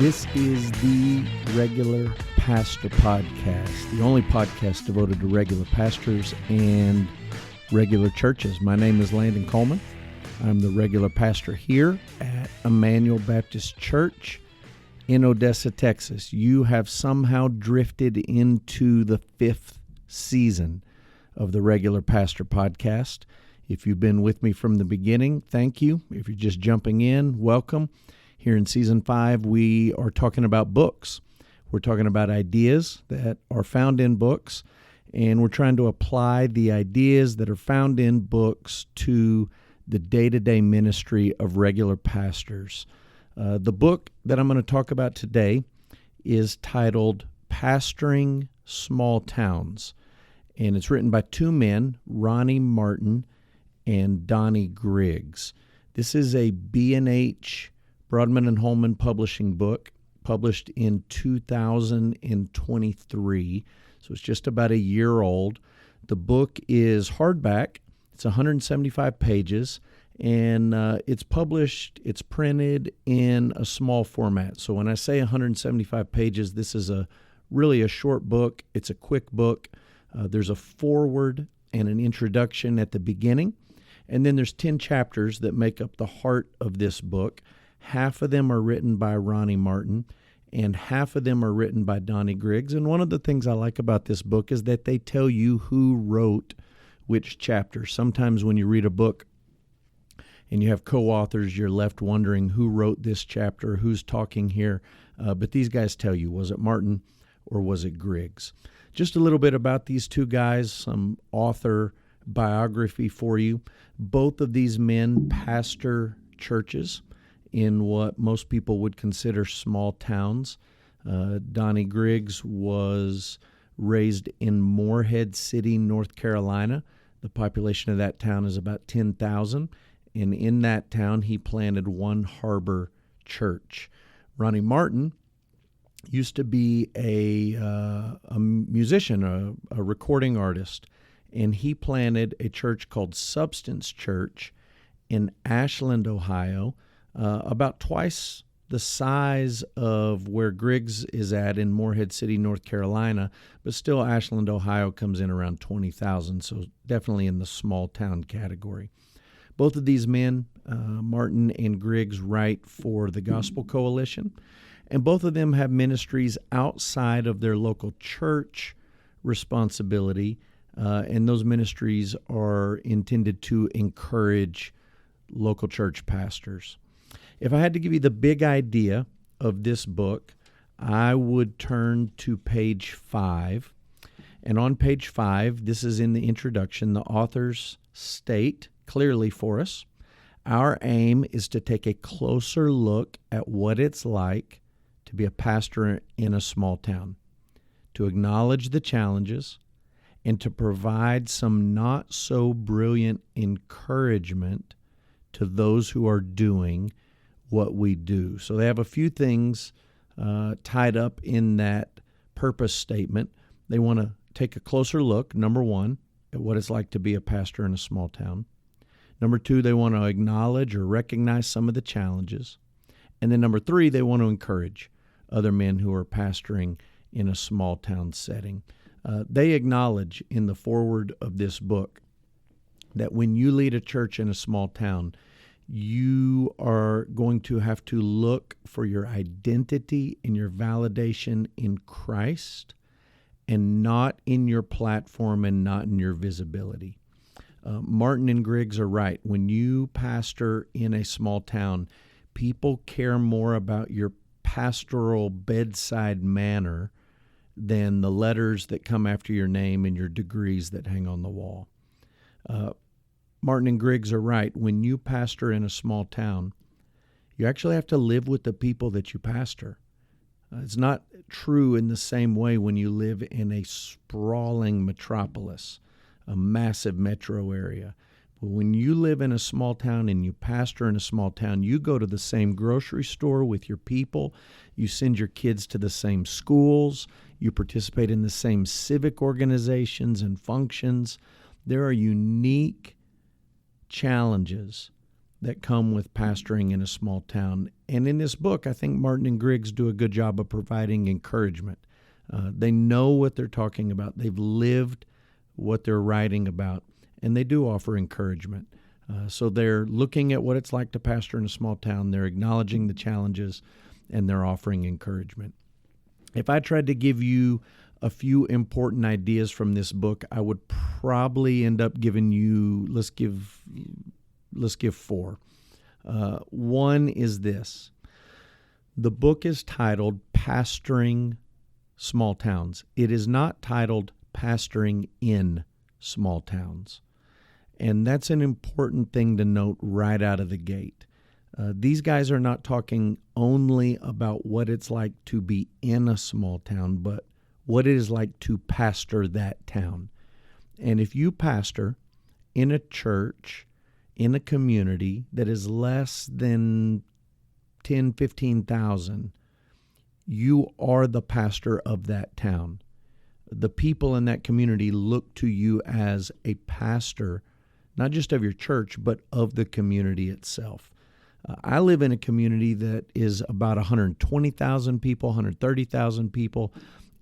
This is the Regular Pastor Podcast, the only podcast devoted to regular pastors and regular churches. My name is Landon Coleman. I'm the regular pastor here at Emmanuel Baptist Church in Odessa, Texas. You have somehow drifted into the fifth season of the Regular Pastor Podcast. If you've been with me from the beginning, thank you. If you're just jumping in, welcome. Here in Season 5, we are talking about books. We're talking about ideas that are found in books, and we're trying to apply the ideas that are found in books to the day-to-day ministry of regular pastors. The book that I'm going to talk about today is titled Pastoring Small Towns, and it's written by two men, Ronnie Martin and Donnie Griggs. This is a B&H Broadman and Holman publishing book, published in 2023, so it's just about a year old. The book is hardback. It's 175 pages, and it's printed in a small format. So when I say 175 pages, this is really a short book. It's a quick book. There's a foreword and an introduction at the beginning, and then there's 10 chapters that make up the heart of this book. Half of them are written by Ronnie Martin, and half of them are written by Donnie Griggs. And one of the things I like about this book is that they tell you who wrote which chapter. Sometimes when you read a book and you have co-authors, you're left wondering who wrote this chapter, who's talking here. But these guys tell you, was it Martin or was it Griggs? Just a little bit about these two guys, some author biography for you. Both of these men pastor churches in what most people would consider small towns. Donnie Griggs was raised in Morehead City, North Carolina. The population of that town is about 10,000, and in that town he planted One Harbor Church. Ronnie Martin used to be a musician, a recording artist, and he planted a church called Substance Church in Ashland, Ohio, about twice the size of where Griggs is at in Morehead City, North Carolina, but still Ashland, Ohio comes in around 20,000, so definitely in the small town category. Both of these men, Martin and Griggs, write for the Gospel Coalition, and both of them have ministries outside of their local church responsibility, and those ministries are intended to encourage local church pastors. If I had to give you the big idea of this book, I would turn to page 5. And on page 5, this is in the introduction, the authors state clearly for us, our aim is to take a closer look at what it's like to be a pastor in a small town, to acknowledge the challenges, and to provide some not so brilliant encouragement to those who are doing what we do. So they have a few things tied up in that purpose statement. They want to take a closer look, number one, at what it's like to be a pastor in a small town. Number two, they want to acknowledge or recognize some of the challenges. And then number three, they want to encourage other men who are pastoring in a small town setting. They acknowledge in the foreword of this book that when you lead a church in a small town, you are going to have to look for your identity and your validation in Christ and not in your platform and not in your visibility. Martin and Griggs are right. When you pastor in a small town, people care more about your pastoral bedside manner than the letters that come after your name and your degrees that hang on the wall. Martin and Griggs are right. When you pastor in a small town, you actually have to live with the people that you pastor. It's not true in the same way when you live in a sprawling metropolis, a massive metro area. But when you live in a small town and you pastor in a small town, you go to the same grocery store with your people, you send your kids to the same schools, you participate in the same civic organizations and functions. There are unique challenges that come with pastoring in a small town. And in this book, I think Martin and Griggs do a good job of providing encouragement. They know what they're talking about. They've lived what they're writing about, and they do offer encouragement. So they're looking at what it's like to pastor in a small town. They're acknowledging the challenges, and they're offering encouragement. If I tried to give you a few important ideas from this book, I would probably end up giving you, let's give 4. One is this. The book is titled Pastoring Small Towns. It is not titled Pastoring in Small Towns. And that's an important thing to note right out of the gate. These guys are not talking only about what it's like to be in a small town, but what it is like to pastor that town. And if you pastor in a church, in a community that is less than 10, 15,000, you are the pastor of that town. The people in that community look to you as a pastor, not just of your church, but of the community itself. I live in a community that is about 120,000 people, 130,000 people,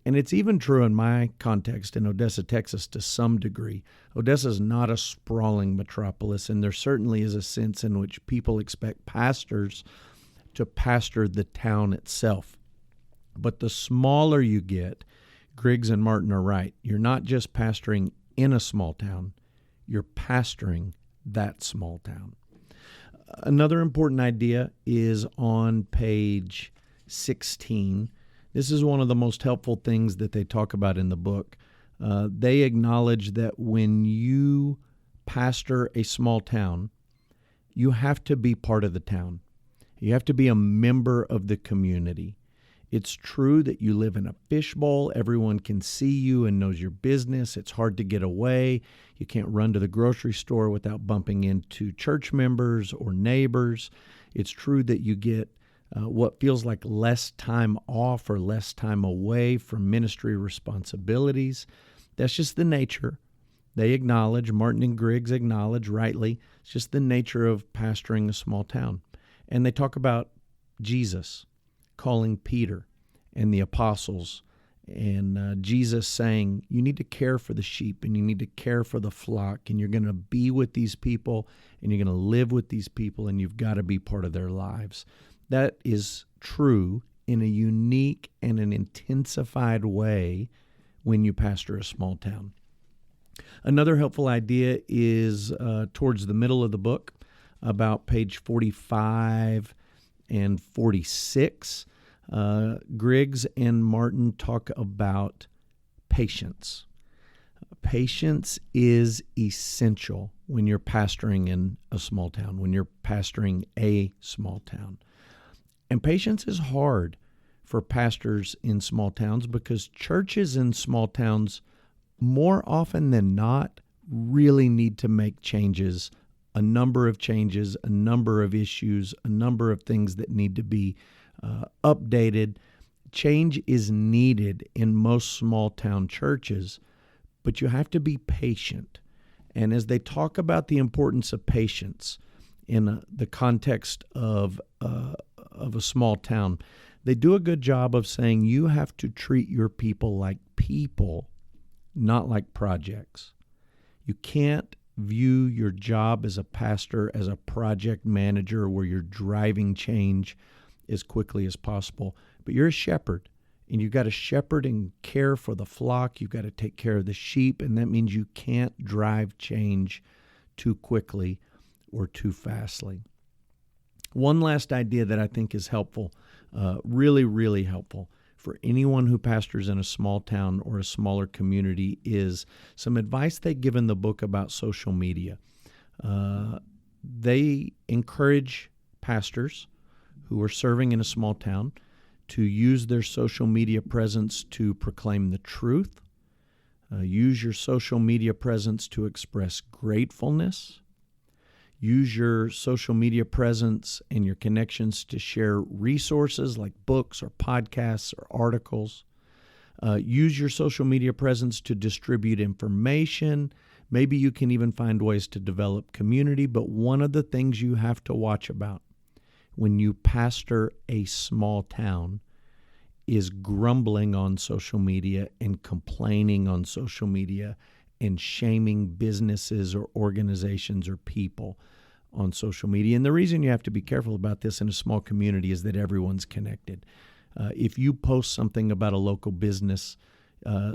and it's even true in my context in Odessa, Texas, to some degree. Odessa is not a sprawling metropolis, and there certainly is a sense in which people expect pastors to pastor the town itself. But the smaller you get, Griggs and Martin are right. You're not just pastoring in a small town, you're pastoring that small town. Another important idea is on page 16. This is one of the most helpful things that they talk about in the book. They acknowledge that when you pastor a small town, you have to be part of the town. You have to be a member of the community. It's true that you live in a fishbowl. Everyone can see you and knows your business. It's hard to get away. You can't run to the grocery store without bumping into church members or neighbors. It's true that you get what feels like less time off or less time away from ministry responsibilities. That's just the nature. They acknowledge, Martin and Griggs acknowledge rightly, it's just the nature of pastoring a small town. And they talk about Jesus calling Peter and the apostles, and Jesus saying, you need to care for the sheep and you need to care for the flock, and you're going to be with these people and you're going to live with these people, and you've got to be part of their lives. That is true in a unique and an intensified way when you pastor a small town. Another helpful idea is towards the middle of the book, about page 45 and 46. Griggs and Martin talk about patience. Patience is essential when you're pastoring in a small town, when you're pastoring a small town. And patience is hard for pastors in small towns because churches in small towns, more often than not, really need to make changes, a number of changes, a number of issues, a number of things that need to be updated. Change is needed in most small town churches, but you have to be patient. And as they talk about the importance of patience in the context of a small town, they do a good job of saying you have to treat your people like people, not like projects. You can't view your job as a pastor as a project manager where you're driving change as quickly as possible. But you're a shepherd, and you've got to shepherd and care for the flock. You've got to take care of the sheep, and that means you can't drive change too quickly or too fastly. One last idea that I think is helpful, really, really helpful for anyone who pastors in a small town or a smaller community, is some advice they give in the book about social media. They encourage pastors who are serving in a small town to use their social media presence to proclaim the truth. Use your social media presence to express gratefulness. Use your social media presence and your connections to share resources like books or podcasts or articles. Use your social media presence to distribute information, Maybe you can even find ways to develop community, but one of the things you have to watch about when you pastor a small town is grumbling on social media and complaining on social media and shaming businesses or organizations or people on social media. And the reason you have to be careful about this in a small community is that everyone's connected. If you post something about a local business,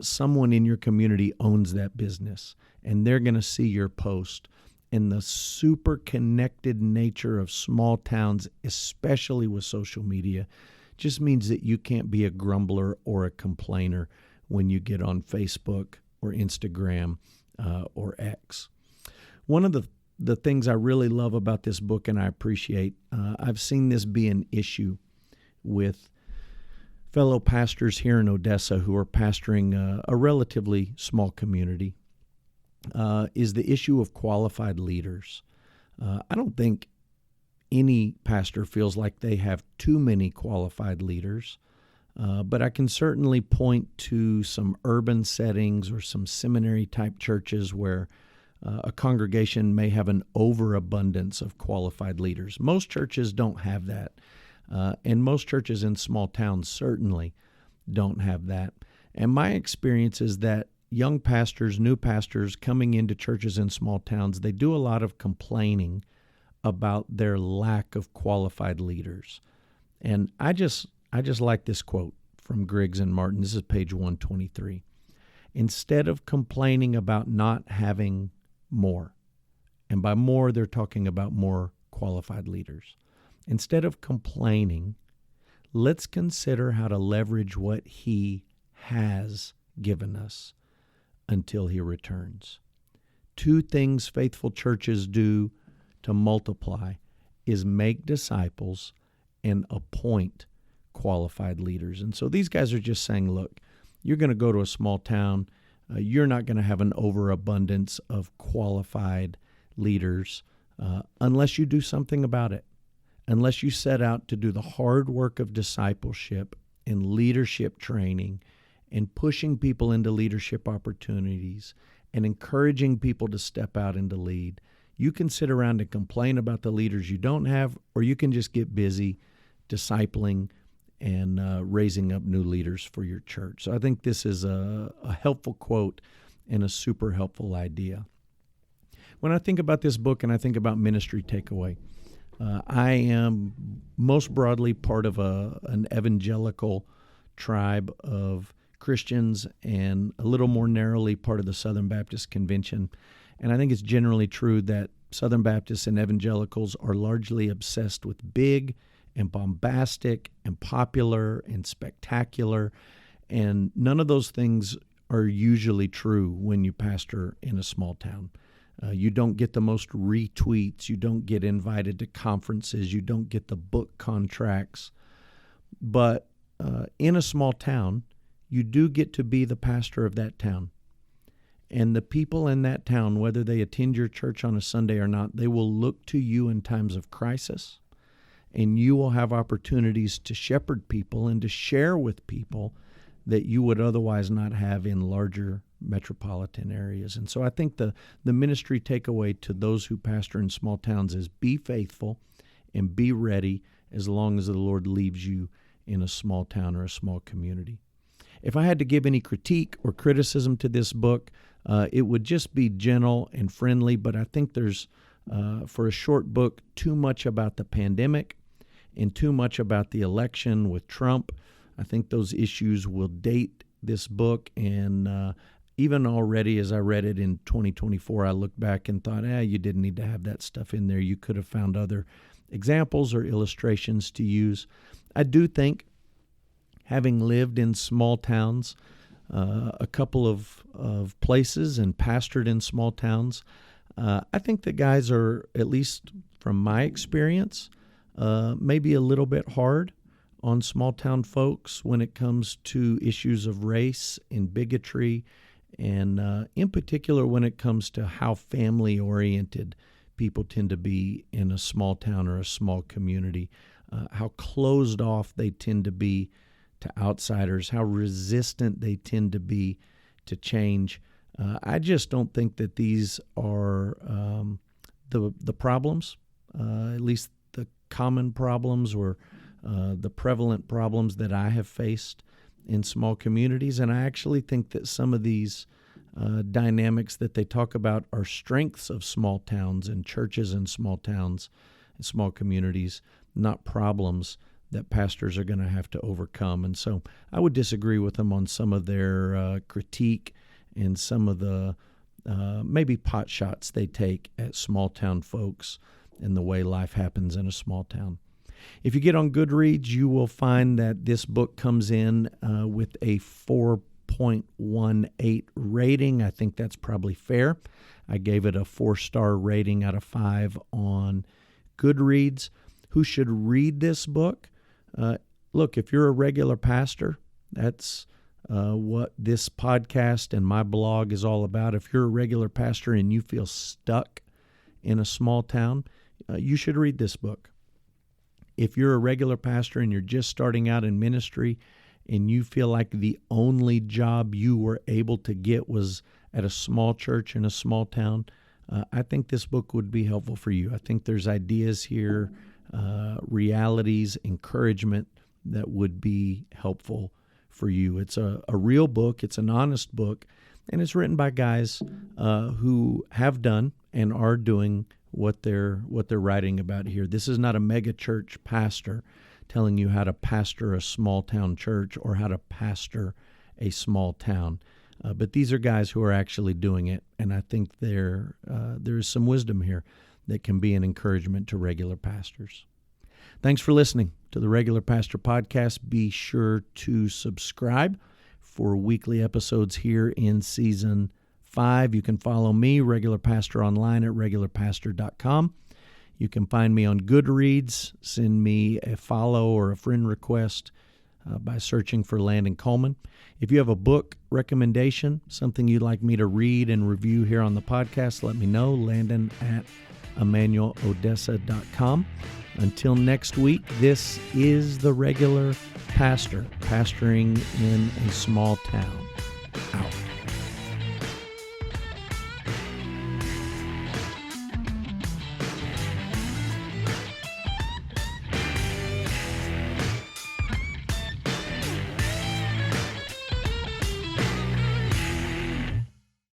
someone in your community owns that business, and they're going to see your post. And the super connected nature of small towns, especially with social media, just means that you can't be a grumbler or a complainer when you get on Facebook or Instagram or X. One of the things I really love about this book, and I appreciate, I've seen this be an issue with fellow pastors here in Odessa who are pastoring a relatively small community, is the issue of qualified leaders. I don't think any pastor feels like they have too many qualified leaders, but I can certainly point to some urban settings or some seminary-type churches where a congregation may have an overabundance of qualified leaders. Most churches don't have that, and most churches in small towns certainly don't have that. And my experience is that young pastors, new pastors coming into churches in small towns, they do a lot of complaining about their lack of qualified leaders. And I just like this quote from Griggs and Martin. This is page 123. Instead of complaining about not having more, and by more they're talking about more qualified leaders, instead of complaining, let's consider how to leverage what he has given us until he returns. Two things faithful churches do to multiply is make disciples and appoint qualified leaders. And so these guys are just saying, look, you're going to go to a small town. You're not going to have an overabundance of qualified leaders unless you do something about it, unless you set out to do the hard work of discipleship and leadership training and pushing people into leadership opportunities and encouraging people to step out and to lead. You can sit around and complain about the leaders you don't have, or you can just get busy discipling and raising up new leaders for your church. So I think this is a helpful quote and a super helpful idea. When I think about this book and I think about ministry takeaway, I am most broadly part of an evangelical tribe of Christians and a little more narrowly part of the Southern Baptist Convention. And I think it's generally true that Southern Baptists and evangelicals are largely obsessed with big and bombastic and popular and spectacular. And none of those things are usually true when you pastor in a small town. You don't get the most retweets. You don't get invited to conferences. You don't get the book contracts. But in a small town, you do get to be the pastor of that town. And the people in that town, whether they attend your church on a Sunday or not, they will look to you in times of crisis. And you will have opportunities to shepherd people and to share with people that you would otherwise not have in larger metropolitan areas. And so I think the ministry takeaway to those who pastor in small towns is be faithful and be ready as long as the Lord leaves you in a small town or a small community. If I had to give any critique or criticism to this book, it would just be gentle and friendly, but I think there's, for a short book, too much about the pandemic and too much about the election with Trump. I think those issues will date this book, and even already as I read it in 2024, I looked back and thought, you didn't need to have that stuff in there. You could have found other examples or illustrations to use. I do think, having lived in small towns, a couple of places and pastored in small towns, I think the guys are, at least from my experience, maybe a little bit hard on small town folks when it comes to issues of race and bigotry, and in particular when it comes to how family-oriented people tend to be in a small town or a small community, how closed off they tend to be to outsiders, how resistant they tend to be to change. I just don't think that these are the problems, at least the common problems or the prevalent problems that I have faced in small communities. And I actually think that some of these dynamics that they talk about are strengths of small towns and churches in small towns and small communities, not problems that pastors are going to have to overcome. And so I would disagree with them on some of their critique and some of the maybe pot shots they take at small town folks and the way life happens in a small town. If you get on Goodreads, you will find that this book comes in with a 4.18 rating. I think that's probably fair. I gave it a 4-star rating out of 5 on Goodreads. Who should read this book? Look, if you're a regular pastor, that's what this podcast and my blog is all about. If you're a regular pastor and you feel stuck in a small town, you should read this book. If you're a regular pastor and you're just starting out in ministry and you feel like the only job you were able to get was at a small church in a small town, I think this book would be helpful for you. I think there's ideas here, realities, encouragement that would be helpful for you. It's a real book. It's an honest book, and it's written by guys who have done and are doing what they're writing about here. This is not a mega church pastor telling you how to pastor a small town church or how to pastor a small town. But these are guys who are actually doing it, and I think there is some wisdom here that can be an encouragement to regular pastors. Thanks for listening to the Regular Pastor Podcast. Be sure to subscribe for weekly episodes here in Season 5. You can follow me, Regular Pastor, online at regularpastor.com. You can find me on Goodreads. Send me a follow or a friend request by searching for Landon Coleman. If you have a book recommendation, something you'd like me to read and review here on the podcast, let me know. Landon at EmmanuelOdessa.com. Until next week, this is the Regular Pastor, pastoring in a small town.